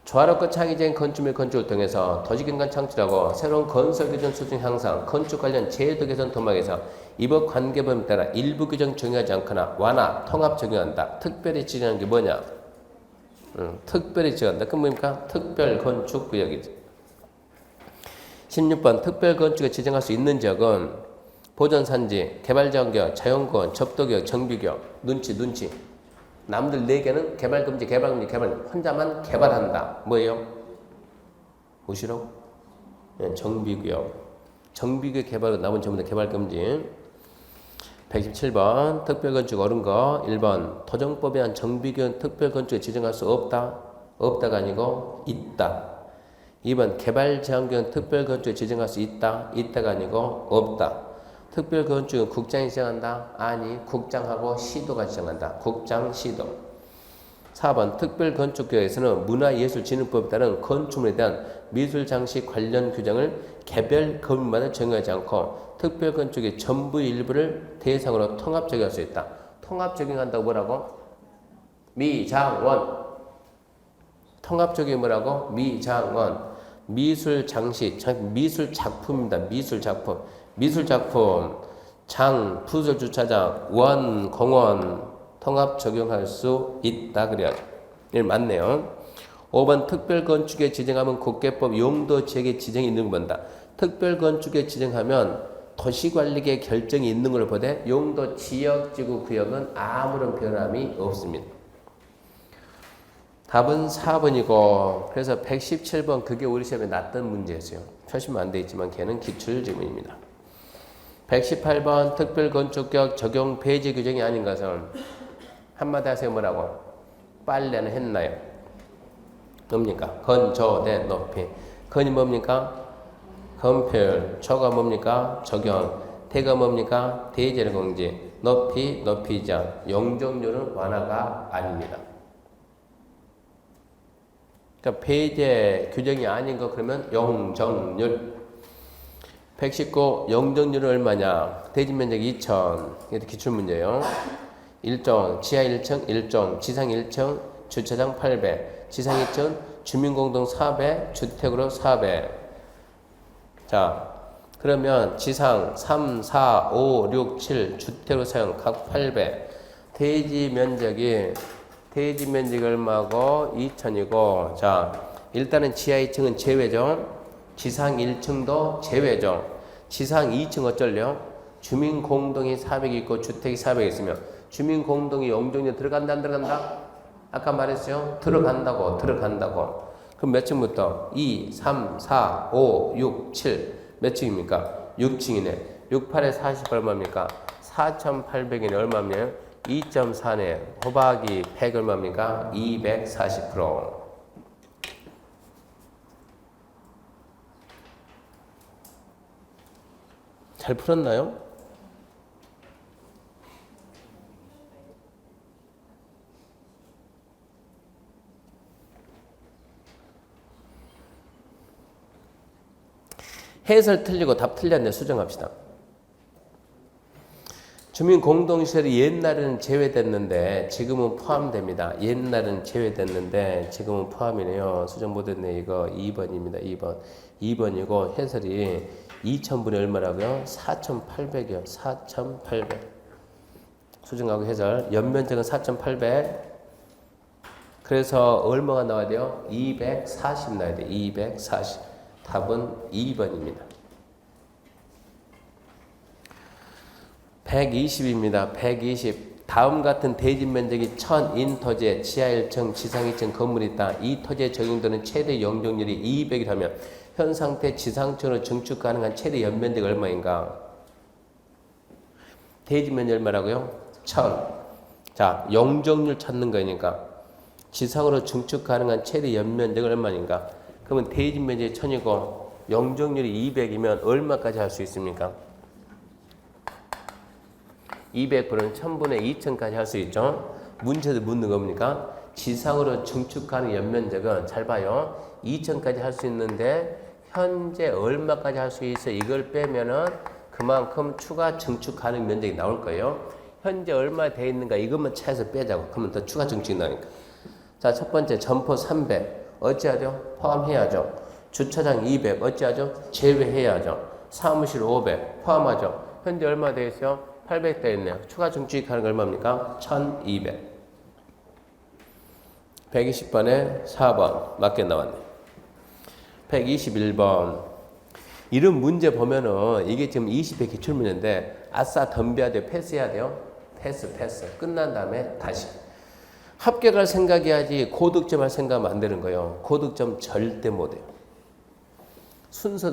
조화롭고 창의적인 건축물 건축을 통해서 도시경관 창출하고 새로운 건설 규정 수준 향상, 건축 관련 제도 개선 도막에서 이법 관계법에 따라 일부 규정 적용하지 않거나 완화, 통합 적용한다. 특별히 지정한 게 뭐냐? 특별히 지정한다. 그건 뭡니까? 특별건축구역이지. 16번 특별건축에 지정할 수 있는 지역은 보전산지, 개발지원구역, 자연구역, 접도구역, 정비구역, 눈치. 남들 4개는 개발금지, 개발 혼자만 개발한다. 뭐예요? 무시로? 정비구역. 정비구역 개발은 남은 전부 다 개발금지. 117번 특별건축 옳은 거 1번 도정법에 한 정비구역 특별건축에 지정할 수 없다. 없다가 아니고 있다. 2번 개발제한구역 특별건축에 지정할 수 있다. 있다가 아니고 없다. 특별건축은 국장이 지정한다? 아니, 국장하고 시도가 지정한다. 국장, 시도. 4번 특별건축구역에서는 문화예술진흥법에 따른 건축물에 대한 미술장식 관련 규정을 개별 건물마다 적용하지 않고 특별건축의 전부 일부를 대상으로 통합 적용할 수 있다. 통합 적용한다고 뭐라고? 미장원. 통합 적용이 뭐라고? 미장원. 미술장식, 미술작품입니다. 미술작품. 미술작품, 장, 부설 주차장, 원, 공원 통합 적용할 수 있다 그래야죠. 예, 맞네요. 5번 특별건축에 지정하면 국계법 용도지역에 지정이 있는 걸 본다. 특별건축에 지정하면 도시관리계 결정이 있는 걸 보되 용도지역지구구역은 아무런 변함이 없습니다. 답은 4번이고 그래서 117번 그게 우리 시험에 났던 문제였어요. 표시면 안 돼 있지만 걔는 기출지문입니다. 118번 특별건축구역 적용 폐지 규정이 아닌 것은 한마디 하세요. 뭐라고? 빨래는 했나요? 뭡니까? 건, 조, 대, 높이. 건이 뭡니까? 건폐율. 조가 뭡니까? 적용. 대가 뭡니까? 대제를 공지. 높이, 높이자. 용적률은 완화가 아닙니다. 그러니까 폐제 규정이 아닌 거 그러면 용적률. 119 용적률은 얼마냐? 대지면적 2000. 이게 기출문제예요. 1종, 지하 1층 1종, 지상 1층, 주차장 8배, 지상 2층, 주민공동 4배, 주택으로 4배. 자, 그러면 지상 3, 4, 5, 6, 7 주택으로 사용 각 8배. 대지 면적이 얼마고 2천이고, 자, 일단은 지하 2층은 제외죠. 지상 1층도 제외죠. 지상 2층 어쩔래요? 주민공동이 400 있고 주택이 400 있으면 주민공동이 용적률 들어간다 안 들어간다? 아까 말했어요. 들어간다고. 그럼 몇 층부터? 2, 3, 4, 5, 6, 7 몇 층입니까? 6층이네. 6, 8에 40 얼마입니까? 4,800이네. 얼마면? 2.4네. 곱하기 100 얼마입니까? 240%. 잘 풀었나요? 해설 틀리고 답 틀렸네. 수정합시다. 주민공동시설이 옛날에는 제외됐는데 지금은 포함됩니다. 옛날에는 제외됐는데 지금은 포함이네요. 수정 못했네. 이거 2번입니다. 2번이고 해설이 2,000분의 얼마라고요? 4,800이요. 4,800. 수정하고 해설. 연면적은 4,800. 그래서 얼마가 나와야 돼요? 240 나와야 돼요. 240. 답은 2번입니다. 120입니다. 120. 다음 같은 대지 면적이 1000인 토지에 지하 1층, 지상 2층 건물이 있다. 이 토지에 적용되는 최대 용적률이 200이라면 현 상태 지상층으로 증축 가능한 최대 연면적이 얼마인가? 대지 면적 얼마라고요? 1000. 자, 용적률 찾는 거니까 지상으로 증축 가능한 최대 연면적이 얼마인가? 그러면 대지 면적이 1000이고 용적률이 200이면 얼마까지 할 수 있습니까? 200분은 1000분의 2000까지 할 수 있죠. 문제도 묻는 겁니까? 지상으로 증축하는 연면적은 잘 봐요. 2000까지 할 수 있는데 현재 얼마까지 할 수 있어? 이걸 빼면은 그만큼 추가 증축 가능 면적이 나올 거예요. 현재 얼마 돼 있는가 이것만 차에서 빼자고. 그러면 더 추가 증축이 나니까. 자, 첫 번째 점포 300 어찌하죠? 포함해야죠. 주차장 200 어찌하죠? 제외해야죠. 사무실 500 포함하죠. 현재 얼마 돼 있어요? 800 돼 있네요. 추가 증축이 가는 거 얼마입니까? 1200. 120번에 4번 맞게 나왔네. 121번. 이런 문제 보면은 이게 지금 20회 기출문제인데 아싸 덤벼야 돼요. 패스해야 돼요. 패스. 끝난 다음에 다시. 합격할 생각해야지 고득점 할 생각하면 안 되는 거예요. 고득점 절대 못해요.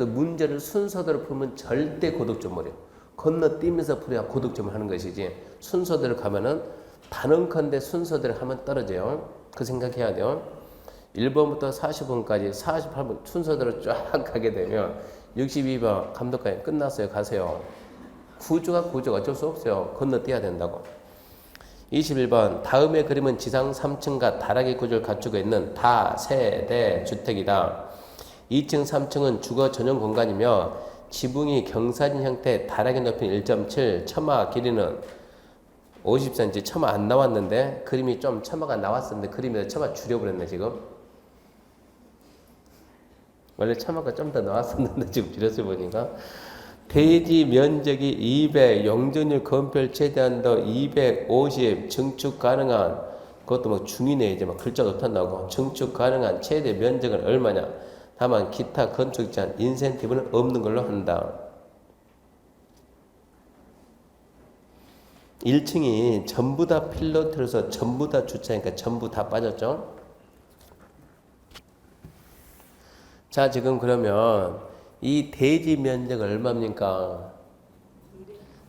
문제를 순서대로 풀면 절대 고득점 못해요. 건너뛰면서 풀어야 고득점을 하는 것이지 순서대로 가면은 단언컨대 순서대로 하면 떨어져요. 그 생각해야 돼요. 1번부터 40번까지 48번 순서대로 쫙 가게 되면 62번 감독관님 끝났어요. 가세요. 구조가 어쩔 수 없어요. 건너뛰어야 된다고. 21번 다음의 그림은 지상 3층과 다락의 구조를 갖추고 있는 다세대 주택이다. 2층 3층은 주거 전용 공간이며 지붕이 경사진 형태 다락의 높이는 1.7 처마 길이는 50cm 처마 안 나왔는데 그림이 좀 처마가 나왔었는데 그림에서 처마 줄여버렸네 지금. 원래 처마가 좀 더 나왔었는데 지금 줄여서 보니까 대지 면적이 200 용적률 건폐율 최대한도 250 증축 가능한 그것도 뭐 중이네 이제 막 글자 놓다 나오고 증축 가능한 최대 면적은 얼마냐. 다만 기타 건축 제한 인센티브는 없는 걸로 한다. 1층이 전부 다 필로트로서 전부 다 주차니까 전부 다 빠졌죠. 자, 지금 그러면 이 대지 면적 얼마입니까?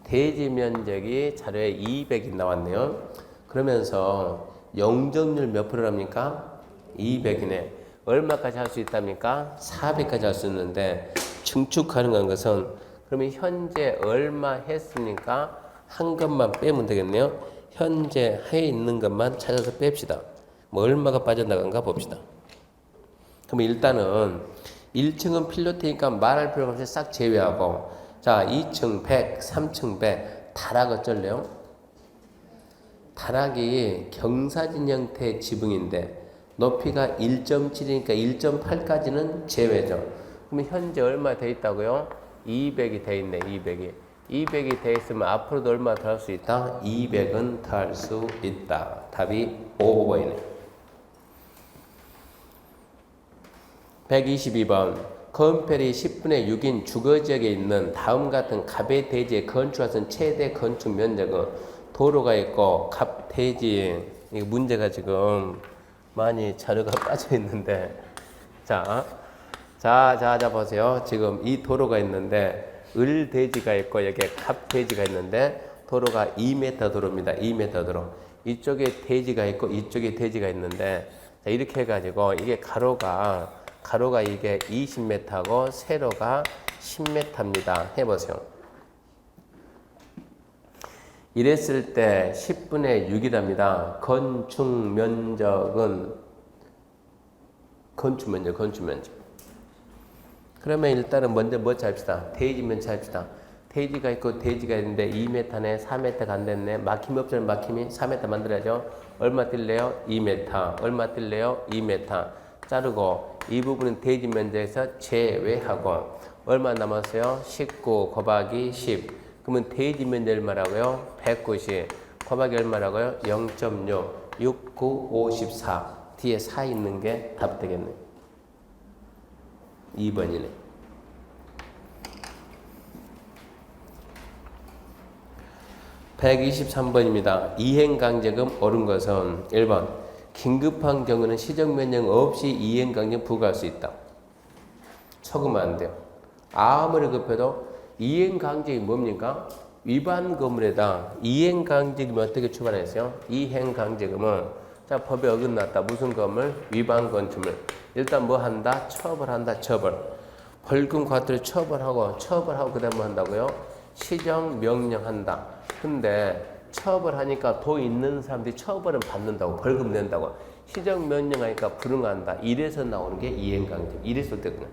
대지 면적이 자료에 200이 나왔네요. 그러면서 용적률 몇 프로랍니까? 200이네. 얼마까지 할 수 있답니까? 400까지 할 수 있는데 증축 가능한 것은 그러면 현재 얼마 했습니까? 한 것만 빼면 되겠네요. 현재 해 있는 것만 찾아서 뺍시다. 뭐 얼마가 빠져나간가 봅시다. 그럼 일단은 1층은 필로티니까 말할 필요가 없이 싹 제외하고 자 2층 100, 3층 100 다락 어쩔래요? 다락이 경사진 형태의 지붕인데 높이가 1.7이니까 1.8까지는 제외죠. 그럼 현재 얼마 돼 있다고요? 200이 돼 있네. 200이 돼 있으면 앞으로도 얼마 더 할 수 있다? 200은 더 할 수 있다. 답이 5번이네. 122번 건펠이 10분의 6인 주거지역에 있는 다음 같은 갑의 대지에 건축할 최대 건축 면적은 도로가 있고 갑 대지 이 문제가 지금 많이 자료가 빠져 있는데 자 보세요. 지금 이 도로가 있는데 을 대지가 있고 여기에 갑 대지가 있는데 도로가 2m 도로입니다. 2m 도로. 이쪽에 대지가 있고 이쪽에 대지가 있는데 자, 이렇게 해가지고 이게 가로가 이게 20m고 세로가 10m입니다. 해보세요. 이랬을 때 10분의 6이랍니다. 건축 면적. 그러면 일단은 먼저 뭐 잡시다. 대지면 잡시다. 대지가 있고 대지가 있는데 2m네, 4m가 안 됐네. 막힘이 없잖아요. 막힘이 4m 만들어야죠. 얼마 뛸래요? 2m. 얼마 뛸래요? 2m. 자르고 이 부분은 대지 면적에서 제외하고 얼마 남았어요? 19 곱하기 10. 그러면 대지 면적 얼마라고요? 190 곱하기 얼마라고요? 0.6 69 54 뒤에 4 있는 게 답 되겠네. 2번이네. 123번입니다. 이행강제금 옳은 것은 1번 긴급한 경우는 시정명령 없이 이행강제금 부과할 수 있다. 속으면 안 돼요. 아무리 급해도 이행강제금이 뭡니까? 위반 건물에다 이행강제금이 어떻게 추발했어요? 이행강제금은 자 법에 어긋났다. 무슨 건물? 위반 건축물. 일단 뭐 한다? 처벌한다. 처벌. 벌금 과태료 처벌하고 그 다음 뭐 한다고요? 시정명령한다. 근데 처벌하니까 도 있는 사람들이 처벌은 받는다고 벌금 낸다고 시정명령하니까 불응한다. 이래서 나오는 게 이행강제금. 이랬을 때는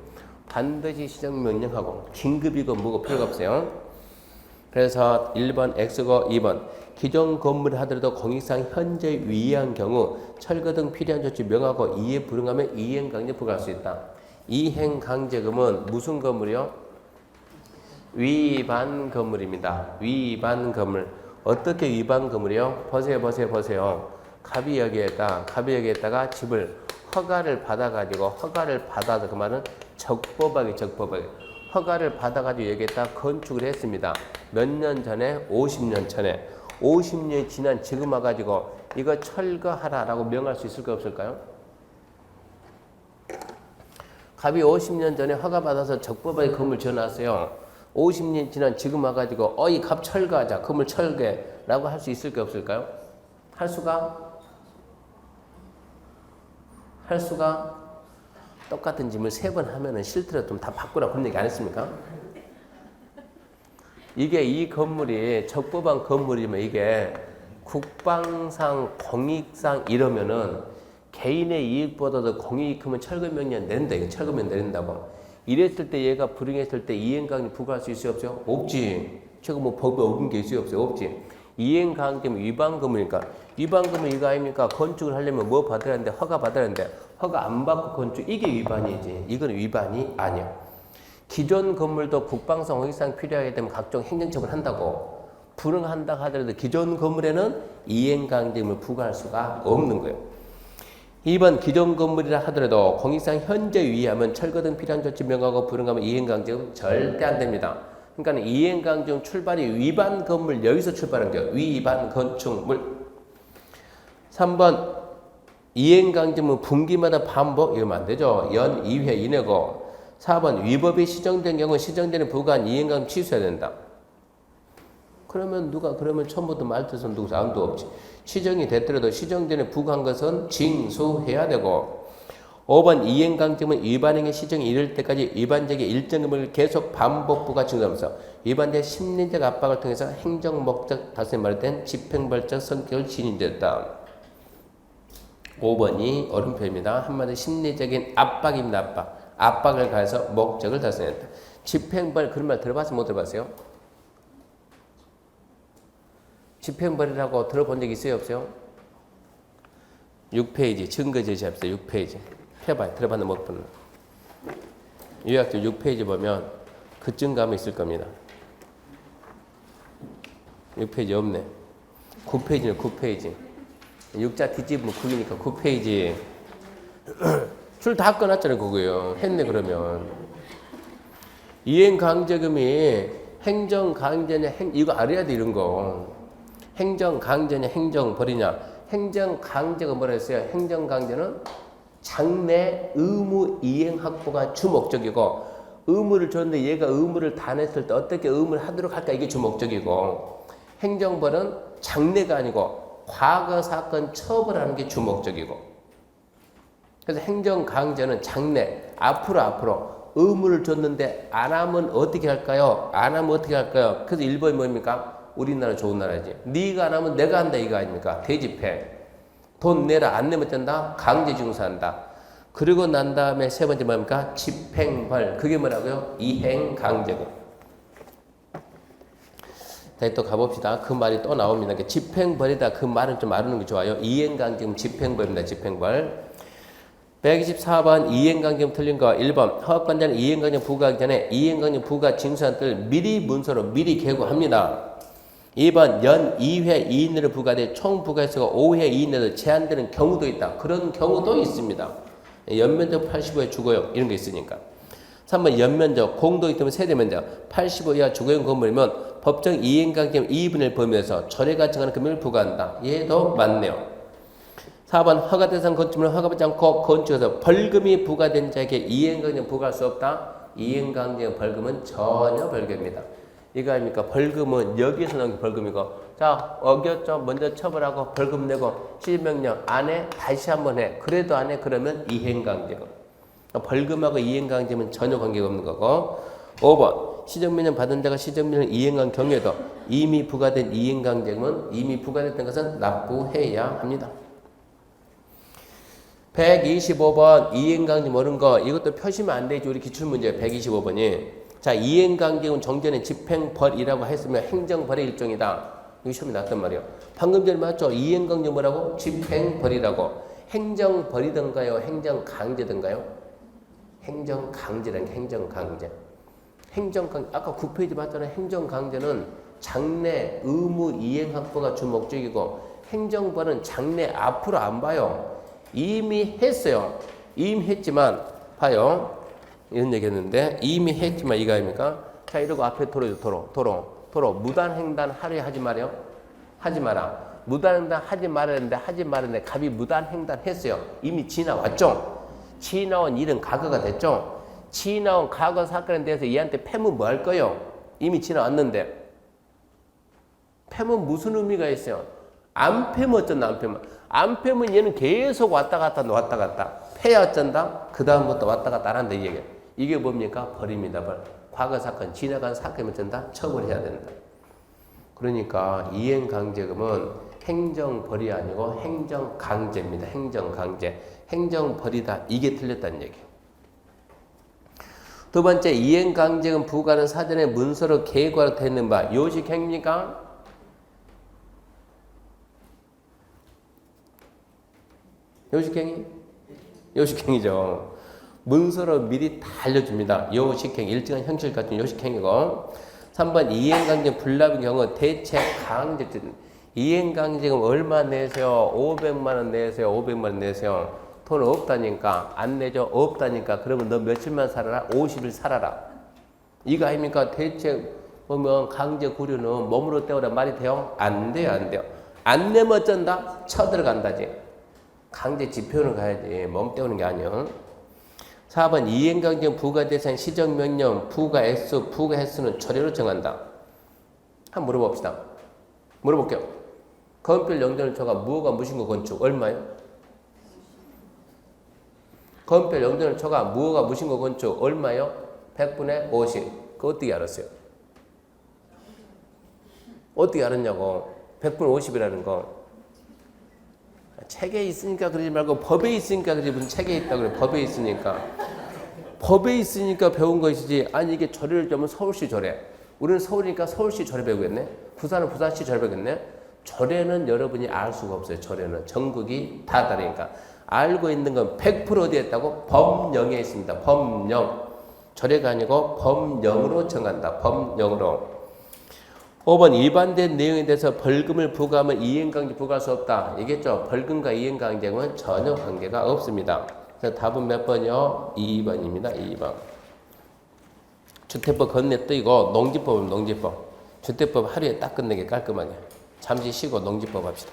반드시 시정명령하고 긴급이고 뭐고 필요가 없어요. 그래서 1번 X고 2번 기존 건물을 하더라도 공익상 현재 위의한 경우 철거 등 필요한 조치 명하고 이에 불응하면 이행강제 부과할 수 있다. 이행강제금은 무슨 건물이요? 위반 건물입니다. 위반 건물. 어떻게 위반 건물이요? 보세요. 갑이 여기에다가 집을 허가를 받아서 그 말은 적법하게 허가를 받아가지고 여기에다 건축을 했습니다. 몇 년 전에? 50년 전에. 50년이 지난 지금 와가지고 이거 철거하라라고 명할 수 있을까요? 없을까요? 갑이 50년 전에 허가받아서 적법하게 건물 지어놨어요. 50년 지난 지금 와가지고 이 갑 철거하자. 건물 철거라고 할 수 있을까요? 없을까요? 할 수가 똑같은 짐을 3번 하면은 싫더라도 좀 다 바꾸라 그런 얘기 안 했습니까? 이게 이 건물이 적법한 건물이면 이게 국방상 공익상 이러면은 개인의 이익보다도 공익이 크면 철거명령 내린다. 이거 철거명령 내린다고. 이랬을 때 얘가 불응했을 때 이행강제 부과할 수 있어요? 없어요? 없지. 제가 뭐 법에 어긴 게 있어요? 없어요? 없지. 이행강제면 위반 건물이니까. 위반 건물 이거 아닙니까? 건축을 하려면 뭐 받아야 하는데? 허가 받아야 하는데 허가 안 받고 건축 이게 위반이지. 이건 위반이 아니야. 기존 건물도 국방상 공익상 필요하게 되면 각종 행정처벌 한다고. 불응한다 하더라도 기존 건물에는 이행강제금을 부과할 수가 없는 거예요. 2번 기존 건물이라 하더라도 공익상 현재 위의하면 철거 등 필요한 조치 명하고 불응하면 이행강제금 절대 안 됩니다. 그러니까 이행강제금 출발이 위반 건물 여기서 출발한 거예요. 위반 건축물. 3번 이행강제금은 분기마다 반복 이러면 안 되죠. 연 2회 이내고. 4번 위법이 시정된 경우 시정되는 부과한 이행강제금 취소해야 된다. 그러면 처음부터 말 뜻은 누구 아무도 없지. 시정이 됐더라도 시정전에 부과한 것은 징수해야 되고. 5번 이행강제금은 위반행위 시정이 이를 때까지 위반적의 일정 금액을 계속 반복 부과 증가하면서 위반자의 심리적 압박을 통해서 행정 목적 달성에 말된 집행발적 성격을 지닌됐다. 5번이 옳은 표현입니다. 한마디로 심리적인 압박입니다. 압박을 가해서 목적을 달성했다. 집행발 그런 말 들어봤어요? 못 들어봤어요? 집행벌이라고 들어본 적 있어요, 없어요? 6페이지 증거 제시합시다. 6페이지 해봐요. 들어봤는 못 보는 요약조 6페이지 보면 그 증거함이 있을 겁니다. 6페이지 없네. 9페이지는 9페이지. 6자 뒤집으면 9이니까 9페이지. 줄 다 꺼놨잖아요, 그거요. 했네, 그러면. 이행강제금이 행정강제냐, 이거 알아야 돼, 이런 거. 행정강제냐, 행정벌이냐. 행정강제가 뭐라 했어요? 행정강제는 장래 의무 이행 확보가 주목적이고, 의무를 줬는데 얘가 의무를 다 냈을 때 어떻게 의무를 하도록 할까, 이게 주목적이고, 행정벌은 장래가 아니고 과거 사건 처벌하는 게 주목적이고. 그래서 행정강제는 장래, 앞으로 의무를 줬는데 안 하면 어떻게 할까요? 안 하면 어떻게 할까요? 그래서 1번이 뭡니까? 우리나라 좋은 나라지. 네가 안 하면 내가 한다 이거 아닙니까? 대집해. 돈 내라. 안 내면 된다? 강제징수한다. 그리고 난 다음에 세 번째 뭡니까? 집행벌. 그게 뭐라고요? 이행강제금. 다시 또 가봅시다. 그 말이 또 나옵니다. 집행벌이다. 그 말은 좀 알아두는 게 좋아요. 이행강제금 집행벌입니다. 집행벌. 124번 이행강제금 틀린 거 1번 허가권자는 이행강제금 부과하기 전에 이행강제금 부과 징수한 뜻을 미리 문서로 미리 개고합니다. 2번 연 2회 이익내로 부과돼 총 부과횟수가 5회 이익내로 제한되는 경우도 있다. 그런 경우도 있습니다. 연면적 85회 주거용 이런 게 있으니까. 3번 연면적 공동이 때문에 세대면적 85 이하 주거용 건물이면 법정 이행강제금 2분의 범위에서 절에가 정하는 금액을 부과한다. 얘도 맞네요. 4번 허가 대상 건축물을 허가받지 않고 건축해서 벌금이 부과된 자에게 이행강제금 부과할 수 없다. 이행강제금 벌금은 전혀 벌금입니다. 이거 아닙니까? 벌금은 여기에서 나온 게 벌금이고, 자 어겼죠? 먼저 처벌하고 벌금 내고 시정명령 안 해? 다시 한번 해. 그래도 안 해? 그러면 이행강제금. 벌금하고 이행강제금은 전혀 관계가 없는 거고. 5번 시정명령 받은 자가 시정명령 이행한 경우에도 이미 부과된 이행강제금은 이미 부과됐던 것은 납부해야 합니다. 125번 이행강제 모르는 거 이것도 표시면 안 되죠. 우리 기출문제 125번이. 자 이행강제금 정전의 집행벌이라고 했으면 행정벌의 일종이다. 이거 시험에 나왔단 말이에요. 방금 전에 맞죠? 이행강제 뭐라고? 집행벌이라고. 행정벌이던가요? 행정강제던가요? 행정강제라는 게 행정강제. 행정강제 아까 9페이지 봤잖아요. 행정강제는 장래 의무 이행 확보가 주 목적이고 행정벌은 장래 앞으로 안 봐요. 이미 했어요. 이미 했지만 봐요. 이런 얘기 했는데 이미 했지만 이거 아닙니까? 자 이러고 앞에 도로 무단횡단 하루에 하지 말아요. 하지 마라. 무단횡단 하지 말아야 되는데 하지 말았는데 갑이 무단횡단 했어요. 이미 지나왔죠. 지나온 일은 과거가 됐죠. 지나온 과거 사건에 대해서 얘한테 패면 뭐 할 거예요? 이미 지나왔는데 패면 무슨 의미가 있어요? 안 패면 어쩐다. 안 패면 얘는 계속 왔다 갔다 패야 어쩐다? 그 다음부터 왔다 갔다 안 한다 이 얘기예요. 이게 뭡니까? 벌입니다. 벌. 과거 사건 지나간 사건이면 어쩐다? 처벌해야 된다. 그러니까 이행강제금은 행정벌이 아니고 행정강제입니다. 행정강제. 행정벌이다. 이게 틀렸다는 얘기예요. 두 번째 이행강제금 부과는 사전에 문서로 계고하도록 되어 있는 바 요식행위입니까? 요식행위? 요식행위죠. 문서로 미리 다 알려줍니다. 요식행위, 일정한 형식을 갖춘 요식행위고. 3번 이행강제금 불납인 경우 대체 강제증. 이행강제금 얼마 내세요? 500만 원 내세요? 500만 원 내세요? 돈 없다니까 안 내죠? 없다니까 그러면 너 며칠만 살아라? 50일 살아라. 이거 아닙니까? 대체 보면 강제 구류는 몸으로 때우라 말이 돼요? 안 돼요. 안 내면 어쩐다? 쳐들어간다지. 강제 집행을 가야지. 몸 때우는 게 아니야. 4번 이행강제금 부과 대상 시정명령 부과 액수 부과 횟수는 처리로 정한다. 한번 물어봅시다. 물어볼게요. 건별 영전을 초과 무허가 무신고 건축 얼마요? 건별 영전을 초과 무허가 무신고 건축 얼마요? 100분의 50. 그거 어떻게 알았어요? 어떻게 알았냐고. 100분의 50이라는 거. 책에 있으니까 그러지 말고 법에 있으니까 그러지. 무슨 책에 있다고 그래. 법에 있으니까. 법에 있으니까 배운 것이지. 아니 이게 절을 점은 서울시 절에. 우리는 서울이니까 서울시 절에 배우겠네. 부산은 부산시 절에 배우겠네. 조례는 여러분이 알 수가 없어요. 조례는 전국이 다 다르니까. 알고 있는 건 100% 어디에 있다고? 법령에 있습니다. 법령. 조례가 아니고 법령으로 정한다. 법령으로. 5번 일반된 내용에 대해서 벌금을 부과하면 이행강제 부과할 수 없다. 얘기했죠. 벌금과 이행강제는 전혀 관계가 없습니다. 그래서 답은 몇 번이요? 2번입니다. 2번. 주택법 건네뜨이고 농지법은 농지법. 주택법 하루에 딱 끝내게 깔끔하게. 잠시 쉬고 농지법 합시다.